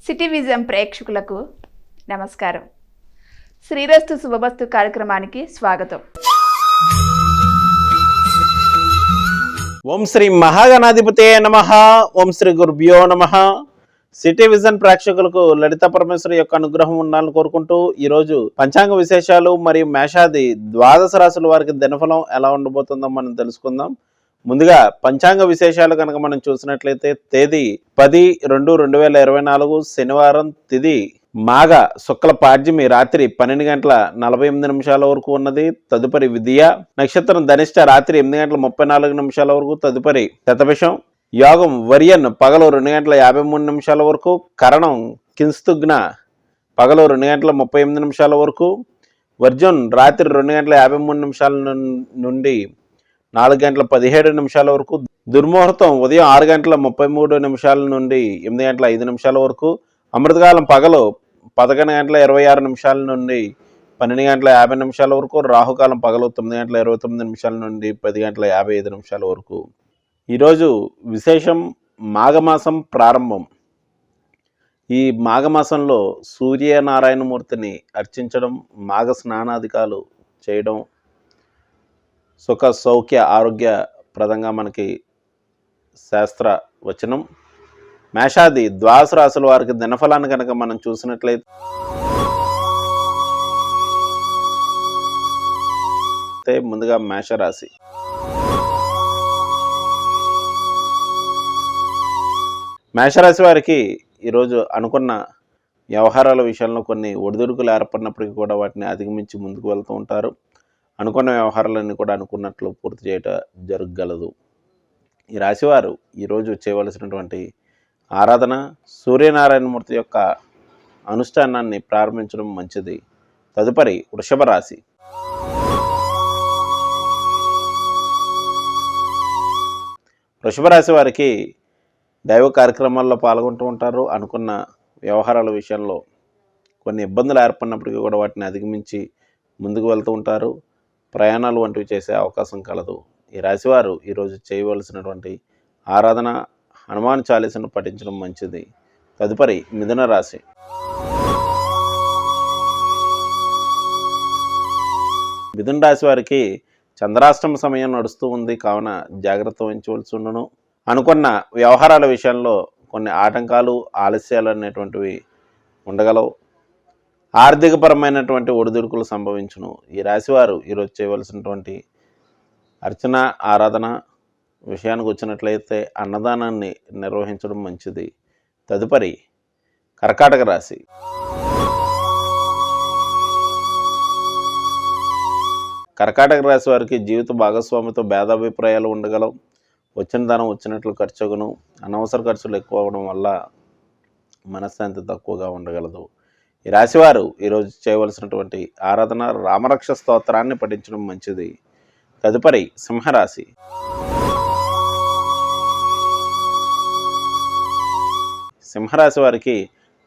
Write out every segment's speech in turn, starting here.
City vision ప్రేక్షకులకు నమస్కారం. శ్రీరస్తు శుభమస్తు కార్యక్రమానికి స్వాగతం. ఓం శ్రీ మహాగణాధిపతే నమః. ఓం శ్రీ గురుభ్యో నమః. సిటీ విజన్ ప్రేక్షకులకు లలిత పరమేశ్వరి యొక్క అనుగ్రహం ఉండాలని కోరుకుంటూ ఈరోజు పంచాంగ విశేషాలు మరియు మేషాది ద్వాదశ రాశుల వారికి దినఫలం ఎలా ఉండబోతుందో మనం తెలుసుకుందాం. ముందుగా పంచాంగ విశేషాలు కనుక మనం చూసినట్లయితే తేదీ 10/2/2024 శనివారం, తిథి మాఘ శుక్ల పాడ్యమి రాత్రి 12:48 వరకు ఉన్నది. తదుపరి విద్య నక్షత్రం ధనిష్ట రాత్రి 8:34 వరకు. తదుపరి శతభిషం యోగం వర్యన్ పగలు 2:53 వరకు. కరణం కింస్తుగ్న పగలు 2:38 వరకు. వర్జున్ రాత్రి 2:53 నుండి 4:17 వరకు. దుర్ముహూర్తం ఉదయం 6:33 నుండి 8:05 వరకు. అమృతకాలం పగలు 11:26 నుండి 12:50 వరకు. రాహుకాలం పగలు 9:29 నుండి 10:55 వరకు. ఈరోజు విశేషం మాఘమాసం ప్రారంభం. ఈ మాఘమాసంలో సూర్యనారాయణమూర్తిని అర్చించడం, మాఘ స్నానాధికాలు చేయడం సుఖ సౌఖ్య ఆరోగ్యప్రదంగా మనకి శాస్త్ర వచనం. మేషాది ద్వాదశ రాశుల వారికి దినఫలాన్ని కనుక మనం చూసినట్లయితే ముందుగా మేషరాశి. మేషరాశి వారికి ఈరోజు అనుకున్న వ్యవహారాల విషయంలో కొన్ని ఒడిదుడుకులు ఏర్పడినప్పటికీ కూడా వాటిని అధిగమించి ముందుకు వెళ్తూ ఉంటారు. అనుకున్న వ్యవహారాలన్నీ కూడా అనుకున్నట్లు పూర్తి చేయటం జరగగలదు. ఈ రాశివారు ఈరోజు చేయవలసినటువంటి ఆరాధన సూర్యనారాయణమూర్తి యొక్క అనుష్ఠానాన్ని ప్రారంభించడం మంచిది. తదుపరి వృషభ రాశి. వృషభ రాశి వారికి దైవ కార్యక్రమాల్లో పాల్గొంటూ ఉంటారు. అనుకున్న వ్యవహారాల విషయంలో కొన్ని ఇబ్బందులు ఏర్పడినప్పటికీ కూడా వాటిని అధిగమించి ముందుకు వెళ్తూ ఉంటారు. ప్రయాణాలు వంటివి చేసే అవకాశం కలదు. ఈ రాశివారు ఈరోజు చేయవలసినటువంటి ఆరాధన హనుమాన్ చాలీసాను పఠించడం మంచిది. తదుపరి మిథున రాశి. మిథున రాశి వారికి చంద్రాష్టమ సమయం నడుస్తూ ఉంది కావున జాగ్రత్త వహించవలసి ఉండును. అనుకున్న వ్యవహారాల విషయంలో కొన్ని ఆటంకాలు, ఆలస్యాలు అనేటువంటివి ఉండగలవు. ఆర్థికపరమైనటువంటి ఒడిదుడుకులు సంభవించును. ఈ రాశివారు ఈరోజు చేయవలసినటువంటి అర్చన, ఆరాధన విషయానికి వచ్చినట్లయితే అన్నదానాన్ని నిర్వహించడం మంచిది. తదుపరి కర్కాటక రాశి. కర్కాటక రాశి వారికి జీవిత భాగస్వామితో భేదాభిప్రాయాలు ఉండగలవు. వచ్చిన ధనం వచ్చినట్లు ఖర్చుగును. అనవసర ఖర్చులు ఎక్కువ అవడం వల్ల మనశ్శాంతి తక్కువగా ఉండగలదు. ఈ రాశివారు ఈరోజు చేయవలసినటువంటి ఆరాధన రామరక్ష స్తోత్రాన్ని పఠించడం మంచిది. తదుపరి సింహరాశి. సింహరాశి వారికి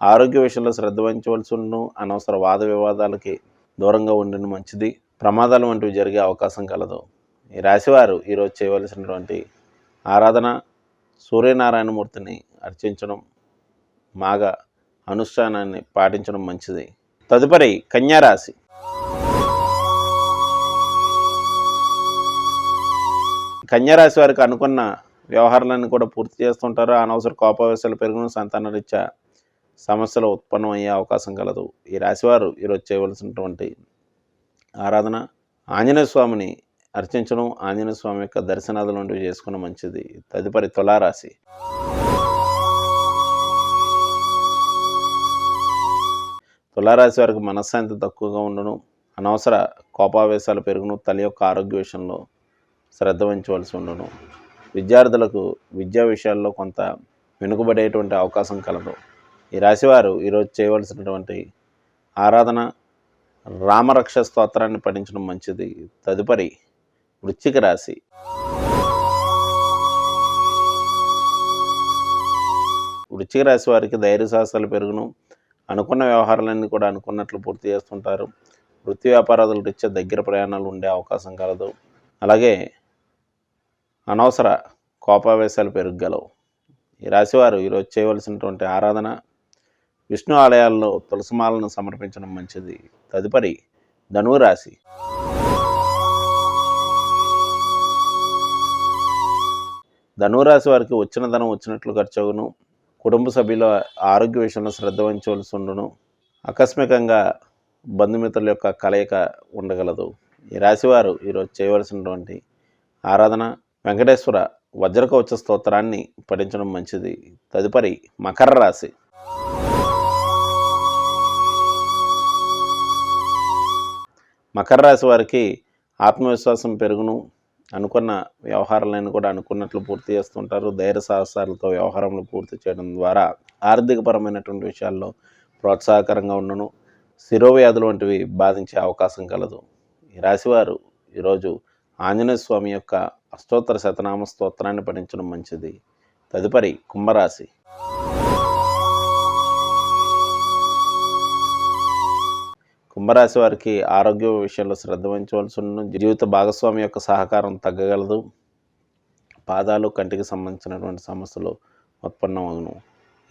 ఆరోగ్య విషయంలో శ్రద్ధ వహించవలసి ఉండును. అనవసర వాద వివాదాలకి దూరంగా ఉండడం మంచిది. ప్రమాదాలు వంటివి జరిగే అవకాశం కలదు. ఈ రాశివారు ఈరోజు చేయవలసినటువంటి ఆరాధన సూర్యనారాయణమూర్తిని అర్చించడం, మాఘ అనుష్ఠానాన్ని పాటించడం మంచిది. తదుపరి కన్యారాశి. కన్యారాశి వారికి అనుకున్న వ్యవహారాలన్నీ కూడా పూర్తి చేస్తుంటారు. అనవసర కోపావేశాలు పెరుగును. సంతానరీత్యా సమస్యలు ఉత్పన్నమయ్యే అవకాశం కలదు. ఈ రాశివారు ఈరోజు చేయవలసినటువంటి ఆరాధన ఆంజనేయ స్వామిని అర్చించడం, ఆంజనేయ స్వామి యొక్క దర్శనాదులు వంటివి చేసుకున్న మంచిది. తదుపరి తులారాశి. తులారాశి వారికి మనశ్శాంతి తక్కువగా ఉండును. అనవసర కోపావేశాలు పెరుగును. తల్లి యొక్క ఆరోగ్య విషయంలో శ్రద్ధ వహించవలసి ఉండును. విద్యార్థులకు విద్యా విషయాల్లో కొంత వెనుకబడేటువంటి అవకాశం కలదు. ఈ రాశివారు ఈరోజు చేయవలసినటువంటి ఆరాధన రామరక్ష స్తోత్రాన్ని పఠించడం మంచిది. తదుపరి వృశ్చిక రాశి. వృశ్చిక రాశి వారికి ధైర్య సాహసాలు పెరుగును. అనుకున్న వ్యవహారాలన్నీ కూడా అనుకున్నట్లు పూర్తి చేస్తుంటారు. వృత్తి వ్యాపారాల రీత్యా దగ్గర ప్రయాణాలు ఉండే అవకాశం కలదు. అలాగే అనవసర కోపావేశాలు పెరగగలవు. ఈ రాశివారు ఈరోజు చేయవలసినటువంటి ఆరాధన విష్ణు ఆలయాల్లో తులసిమాలను సమర్పించడం మంచిది. తదుపరి ధనురాశి. ధనురాశి వారికి వచ్చిన ధనం వచ్చినట్లు ఖర్చవును. కుటుంబ సభ్యుల ఆరోగ్య విషయంలో శ్రద్ధ వహించవలసి ఉండును. ఆకస్మికంగా బంధుమిత్రుల యొక్క కలయిక ఉండగలదు. ఈ రాశివారు ఈరోజు చేయవలసినటువంటి ఆరాధన వెంకటేశ్వర వజ్రకవచ స్తోత్రాన్ని పఠించడం మంచిది. తదుపరి మకర రాశి. మకర రాశి వారికి ఆత్మవిశ్వాసం పెరుగును. అనుకున్న వ్యవహారాలను కూడా అనుకున్నట్లు పూర్తి చేస్తుంటారు. ధైర్య సాహసాలతో వ్యవహారంలో పూర్తి చేయడం ద్వారా ఆర్థికపరమైనటువంటి విషయాల్లో ప్రోత్సాహకరంగా ఉండను. శిరోవ్యాధులు వంటివి బాధించే అవకాశం కలదు. ఈ రాశివారు ఈరోజు ఆంజనేయ స్వామి యొక్క అష్టోత్తర శతనామ స్తోత్రాన్ని పఠించడం మంచిది. తదుపరి కుంభరాశి. కుంభరాశి వారికి ఆరోగ్య విషయంలో శ్రద్ధ వహించవలసి ఉన్న జీవిత భాగస్వామి యొక్క సహకారం తగ్గగలదు. పాదాలు కంటికి సంబంధించినటువంటి సమస్యలు ఉత్పన్నమవును.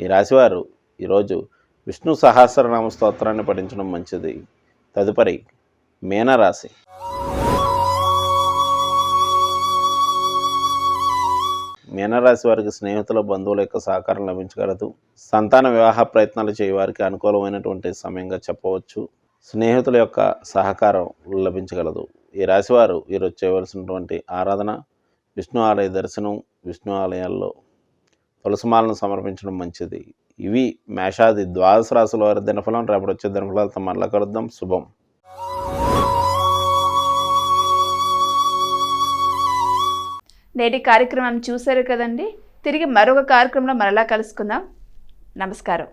ఈ రాశివారు ఈరోజు విష్ణు సహస్రనామ స్తోత్రాన్ని పఠించడం మంచిది. తదుపరి మీనరాశి. మీనరాశి వారికి స్నేహితుల బంధువుల యొక్క సహకారం లభించగలదు. సంతాన వివాహ ప్రయత్నాలు చేయవారికి అనుకూలమైనటువంటి సమయంగా చెప్పవచ్చు. స్నేహితుల యొక్క సహకారం లభించగలదు. ఈ రాశివారు ఈరోజు చేయవలసినటువంటి ఆరాధన విష్ణు ఆలయ దర్శనం, విష్ణు ఆలయాల్లో తులసిమాలను సమర్పించడం మంచిది. ఇవి మేషాది ద్వాదశ రాశుల వారి దినఫలం. రేపటి వచ్చే దినఫలాలతో మళ్ళా కలుద్దాం. శుభం. నేటి కార్యక్రమాన్ని చూశారు కదండి. తిరిగి మరొక కార్యక్రమంలో మరలా కలుసుకుందాం. నమస్కారం.